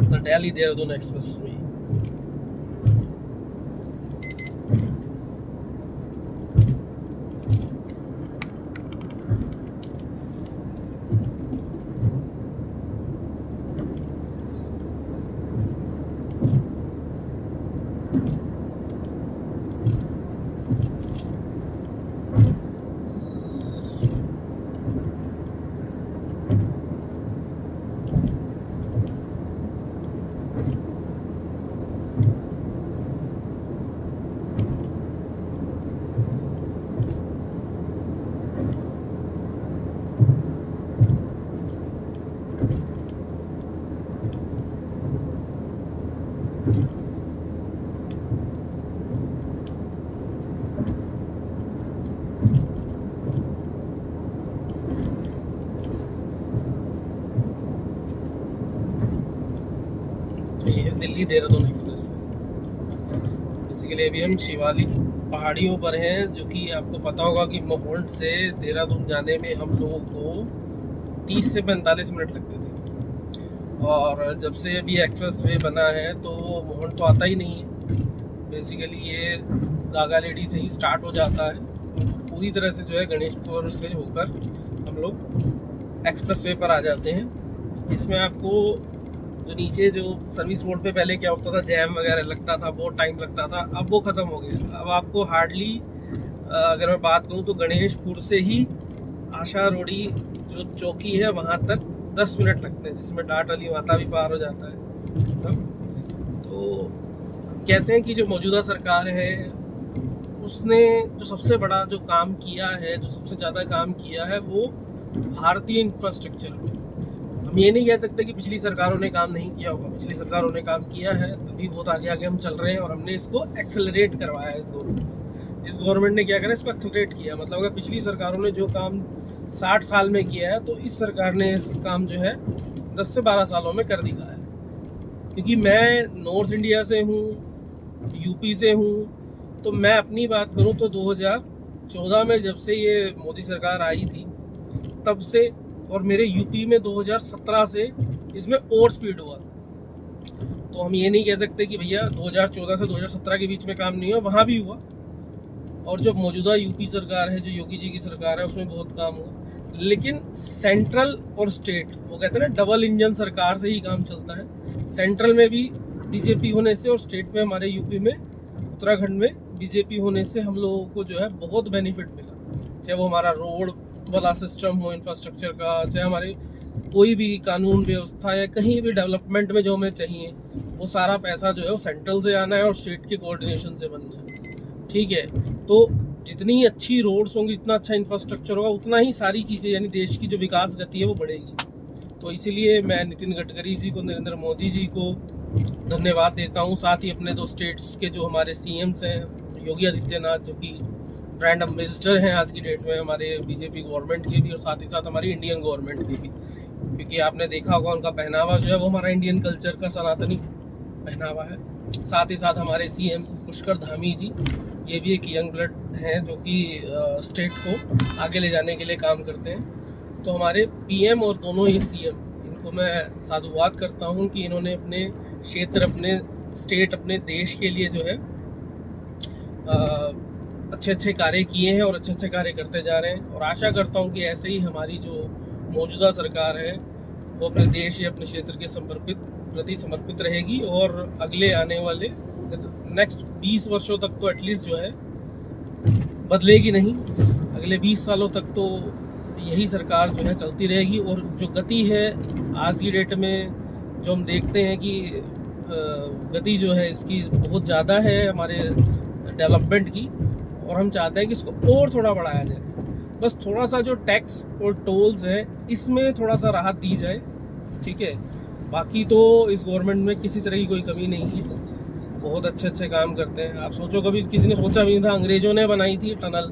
The Delhi Dehradun express way. तो ये है Delhi Dehradun express way. Basically अभी हम शिवालिक पहाड़ियों पर हैं, जो कि आपको पता होगा कि मोहोल्ड से देहरादून जाने में हम लोगों को 30 से 45 मिनट लगते थे। और जब से अभी एक्सप्रेस वे बना है तो मोहोल्ड तो आता ही नहीं है। बेसिकली ये गागा लेडी से ही स्टार्ट हो जाता है, पूरी तरह से जो है गणेशपुर से होकर हम लोग एक्सप्रेस वे पर आ जाते हैं। इसमें आपको जो नीचे जो सर्विस रोड पे पहले क्या होता था, जैम वगैरह लगता था, बहुत टाइम लगता था, अब वो ख़त्म हो गया। अब आपको हार्डली अगर मैं बात करूँ तो गणेशपुर से ही आशा रोडी जो चौकी है वहाँ तक 10 मिनट लगते हैं, जिसमें डाट वाली माता भी पार हो जाता है। तो कहते हैं कि जो मौजूदा सरकार है उसने जो सबसे बड़ा जो काम किया है, जो सबसे ज़्यादा काम किया है, वो भारतीय इंफ्रास्ट्रक्चर पे। हम ये नहीं कह सकते कि पिछली सरकारों ने काम नहीं किया होगा, पिछली सरकारों ने काम किया है, तभी बहुत आगे आगे हम चल रहे हैं और हमने इसको एक्सेलरेट करवाया है इस गवर्नमेंट से। इस गवर्नमेंट ने क्या करा, इसको एक्सेलरेट किया। मतलब अगर पिछली सरकारों ने जो काम 60 साल में किया है, तो इस सरकार ने इस काम जो है 10 से 12 सालों में कर दिखाया है। क्योंकि मैं नॉर्थ इंडिया से हूँ, यूपी से हूँ, तो मैं अपनी बात करूँ तो 2014 में जब से ये मोदी सरकार आई थी तब से, और मेरे यूपी में 2017 से इसमें और स्पीड हुआ। तो हम ये नहीं कह सकते कि भैया 2014 से 2017 के बीच में काम नहीं हुआ, वहाँ भी हुआ। और जो मौजूदा यूपी सरकार है, जो योगी जी की सरकार है, उसमें बहुत काम हुआ। लेकिन सेंट्रल और स्टेट, वो कहते हैं ना डबल इंजन सरकार से ही काम चलता है। सेंट्रल में भी बीजेपी होने से और स्टेट में हमारे यूपी में, उत्तराखंड में बीजेपी होने से हम लोगों को जो है बहुत बेनिफिट मिला। चाहे वो हमारा रोड वाला सिस्टम हो, इंफ्रास्ट्रक्चर का, चाहे हमारे कोई भी कानून व्यवस्था या कहीं भी डेवलपमेंट में जो हमें चाहिए, वो सारा पैसा जो है वो सेंट्रल से आना है और स्टेट के कोऑर्डिनेशन से बनना है। ठीक है, तो जितनी अच्छी रोड्स होंगी, जितना अच्छा इंफ्रास्ट्रक्चर होगा, उतना ही सारी चीज़ें यानी देश की जो विकास गति है वो बढ़ेगी। तो इसीलिए मैं नितिन गडकरी जी को, नरेंद्र मोदी जी को धन्यवाद देता हूँ। साथ ही अपने दो स्टेट्स के जो हमारे सीएम्स हैं, योगी आदित्यनाथ जो कि ब्रांड एम्बेसडर हैं आज की डेट में हमारे बीजेपी गवर्नमेंट के भी, और साथ ही साथ हमारी इंडियन गवर्नमेंट के भी। क्योंकि आपने देखा होगा उनका पहनावा जो है वो हमारा इंडियन कल्चर का सनातनी पहनावा है। साथ ही साथ हमारे सीएम पुष्कर धामी जी, ये भी एक यंग ब्लड हैं जो कि स्टेट को आगे ले जाने के लिए काम करते हैं। तो हमारे पीएम और दोनों ही सीएम, इनको मैं साधुवाद करता हूँ कि इन्होंने अपने क्षेत्र, अपने स्टेट, अपने देश के लिए जो है अच्छे अच्छे कार्य किए हैं और अच्छे अच्छे कार्य करते जा रहे हैं। और आशा करता हूँ कि ऐसे ही हमारी जो मौजूदा सरकार है वो अपने देश या अपने क्षेत्र के प्रति समर्पित रहेगी, और अगले आने वाले नेक्स्ट 20 वर्षों तक तो एटलीस्ट जो है बदलेगी नहीं। अगले 20 सालों तक तो यही सरकार जो है चलती रहेगी। और जो गति है आज की डेट में, जो हम देखते हैं कि गति जो है इसकी बहुत ज़्यादा है हमारे डेवलपमेंट की, और हम चाहते हैं कि इसको और थोड़ा बढ़ाया जाए। बस थोड़ा सा जो टैक्स और टोल्स है इसमें थोड़ा सा राहत दी जाए, ठीक है। बाकी तो इस गवर्नमेंट में किसी तरह की कोई कमी नहीं है, बहुत अच्छे अच्छे काम करते हैं। आप सोचो, कभी किसी ने सोचा भी नहीं था, अंग्रेज़ों ने बनाई थी टनल,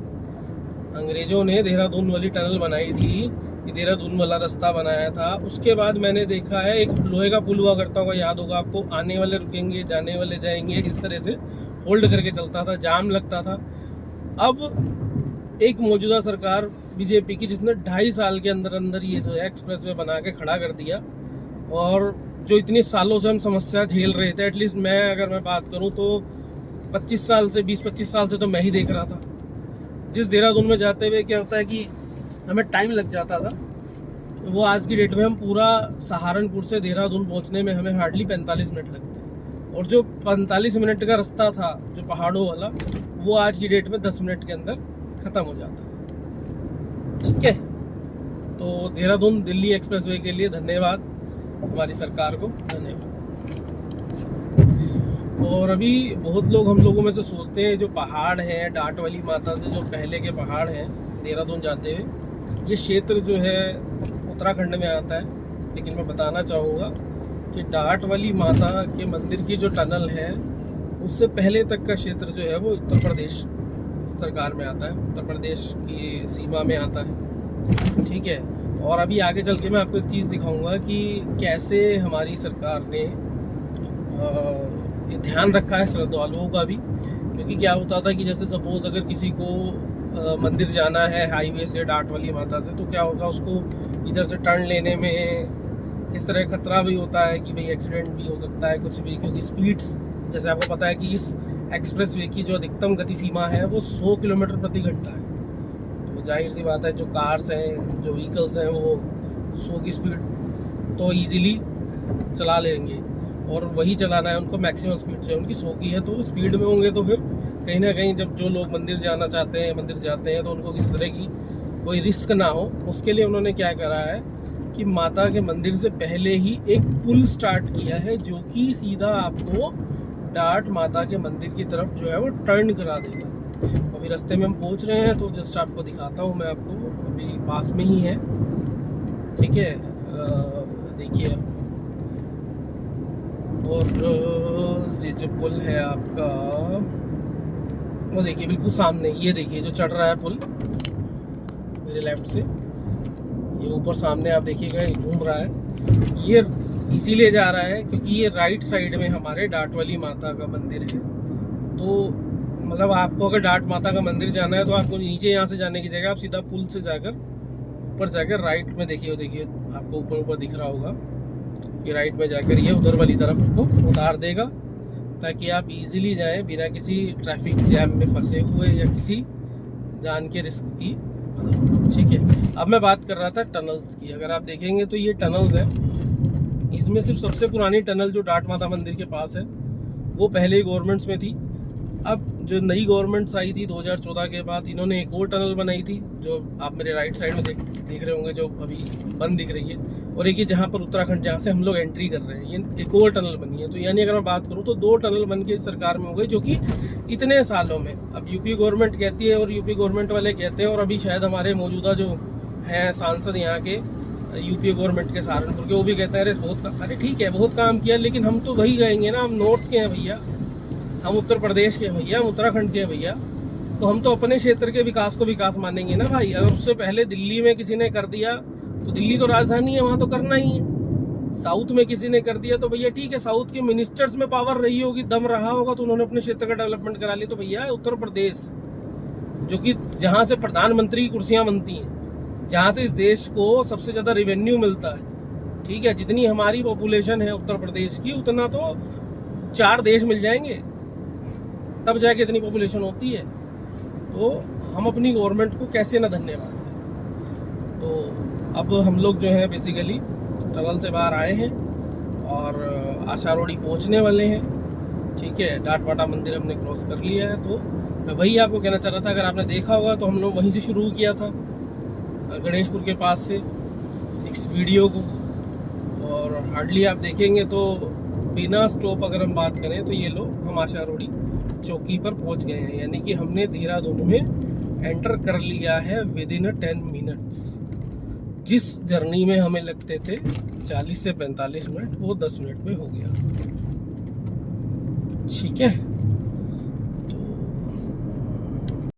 अंग्रेज़ों ने देहरादून वाली टनल बनाई थी, देहरादून वाला रास्ता बनाया था। उसके बाद मैंने देखा है एक लोहे का पुल हुआ करता होगा, याद होगा आपको, आने वाले रुकेंगे, जाने वाले जाएंगे, इस तरह से होल्ड करके चलता था, जाम लगता था। अब एक मौजूदा सरकार बीजेपी की, जिसने 2.5 साल के अंदर अंदर ये जो है एक्सप्रेस वे बना के खड़ा कर दिया, और जो इतनी सालों से हम समस्या झेल रहे थे, एटलीस्ट मैं अगर मैं बात करूं तो 25 साल से 20-25 साल से तो मैं ही देख रहा था। जिस देहरादून में जाते हुए क्या होता है कि हमें टाइम लग जाता था, वो आज की डेट में हम पूरा सहारनपुर से देहरादून पहुंचने में हमें हार्डली 45 मिनट लगते हैं, और जो 45 मिनट का रास्ता था जो पहाड़ों वाला, वो आज की डेट में 10 मिनट के अंदर ख़त्म हो जाता है। ठीक है, तो देहरादून दिल्ली एक्सप्रेसवे के लिए धन्यवाद हमारी सरकार को, धन्यवाद। और अभी बहुत लोग हम लोगों में से सोचते हैं जो पहाड़ हैं डाट वाली माता से, जो पहले के पहाड़ हैं देहरादून जाते हुए, ये क्षेत्र जो है उत्तराखंड में आता है। लेकिन मैं बताना चाहूँगा कि डाट वाली माता के मंदिर की जो टनल है, उससे पहले तक का क्षेत्र जो है वो उत्तर प्रदेश सरकार में आता है, उत्तर प्रदेश की सीमा में आता है। ठीक है, और अभी आगे चल के मैं आपको एक चीज़ दिखाऊंगा कि कैसे हमारी सरकार ने ये ध्यान रखा है श्रद्धालुओं का भी। क्योंकि क्या होता था कि जैसे सपोज़ अगर किसी को मंदिर जाना है हाईवे से डाट वाली माता से, तो क्या होगा, उसको इधर से टर्न लेने में किस तरह खतरा भी होता है कि भाई एक्सीडेंट भी हो सकता है, कुछ भी। क्योंकि स्पीड्स, जैसे आपको पता है कि इस एक्सप्रेसवे की जो अधिकतम गति सीमा है वो 100 किलोमीटर प्रति घंटा है। तो जाहिर सी बात है जो कार्स हैं, जो व्हीकल्स हैं, वो 100 की स्पीड तो ईज़िली चला लेंगे, और वही चलाना है उनको। मैक्सिमम स्पीड जो है उनकी 100 की है, तो स्पीड में होंगे तो फिर कहीं ना कहीं जब जो लोग मंदिर जाना चाहते हैं, मंदिर जाते हैं, तो उनको किसी तरह की कोई रिस्क ना हो, उसके लिए उन्होंने क्या करा है कि माता के मंदिर से पहले ही एक पुल स्टार्ट किया है, जो कि सीधा आपको डाट माता के मंदिर की तरफ जो है वो टर्न करा देगा। अभी रास्ते में हम पहुंच रहे हैं, तो जस्ट आपको दिखाता हूं मैं आपको, अभी पास में ही है। ठीक है, देखिए आप, और ये जो पुल है आपका, वो देखिए बिल्कुल सामने, ये देखिए जो चढ़ रहा है पुल मेरे लेफ्ट से, ये ऊपर सामने आप देखिएगा घूम रहा है। ये इसीलिए जा रहा है क्योंकि ये राइट साइड में हमारे डाट वाली माता का मंदिर है। तो मतलब आपको अगर डाट माता का मंदिर जाना है, तो आपको नीचे यहाँ से जाने की जगह आप सीधा पुल से जाकर ऊपर जाकर राइट में देखिए आपको ऊपर दिख रहा होगा, ये राइट में जाकर ये उधर वाली तरफ को उतार देगा, ताकि आप इजीली जाएं बिना किसी ट्रैफिक जैम में फंसे हुए या किसी जान के रिस्क की। ठीक है, अब मैं बात कर रहा था टनल्स की। अगर आप देखेंगे तो ये टनल्स है, इसमें सिर्फ सबसे पुरानी टनल जो डाट माता मंदिर के पास है वो पहले ही गवर्नमेंट्स में थी। अब जो नई गवर्नमेंट्स आई थी 2014 के बाद, इन्होंने एक और टनल बनाई थी जो आप मेरे राइट साइड में देख रहे होंगे, जो अभी बंद दिख रही है, और एक ही जहाँ पर उत्तराखंड, जहाँ से हम लोग एंट्री कर रहे हैं, ये एक और टनल बनी है। तो यानी अगर मैं बात करूँ तो 2 टनल बन के इस सरकार में हो गई, जो कि इतने सालों में, अब यूपी गवर्नमेंट कहती है और यूपी गवर्नमेंट वाले कहते हैं, और अभी शायद हमारे मौजूदा जो हैं सांसद यहाँ के यूपी गवर्नमेंट के सहारनपुर के, वो भी कहते हैं अरे अरे ठीक है बहुत काम किया, लेकिन हम तो वही कहेंगे ना, हम नॉर्थ के हैं भैया, हम उत्तर प्रदेश के भैया, हम उत्तराखंड के भैया, तो हम तो अपने क्षेत्र के विकास को विकास मानेंगे ना भाई। अगर उससे पहले दिल्ली में किसी ने कर दिया, तो दिल्ली तो राजधानी है, वहाँ तो करना ही है। साउथ में किसी ने कर दिया तो भैया ठीक है, साउथ के मिनिस्टर्स में पावर रही होगी, दम रहा होगा, तो उन्होंने अपने क्षेत्र का डेवलपमेंट करा लिया। तो भैया उत्तर प्रदेश, जो कि जहाँ से प्रधानमंत्री की कुर्सियाँ बनती हैं, जहाँ से इस देश को सबसे ज़्यादा रेवेन्यू मिलता है, ठीक है, जितनी हमारी पॉपुलेशन है उत्तर प्रदेश की, उतना तो 4 देश मिल जाएंगे, तब जाके इतनी पॉपुलेशन होती है। तो हम अपनी गवर्नमेंट को कैसे ना धन्यवाद दें। तो अब हम लोग जो है बेसिकली टनल से बाहर आए हैं और आशारोड़ी पहुंचने वाले हैं। ठीक है, डाट माता मंदिर हमने क्रॉस कर लिया है। तो मैं वही आपको कहना चाह रहा था, अगर आपने देखा होगा तो हम लोग वहीं से शुरू किया था, गणेशपुर के पास से इस वीडियो को, और हार्डली आप देखेंगे तो बिना स्टॉप अगर हम बात करें तो ये लोग हम आशारोड़ी चौकी पर पहुंच गए हैं। यानी कि हमने देहरादून में एंटर कर लिया है विदिन 10 मिनट्स। जिस जर्नी में हमें लगते थे 40 से 45 मिनट, वो 10 मिनट में हो गया। ठीक है।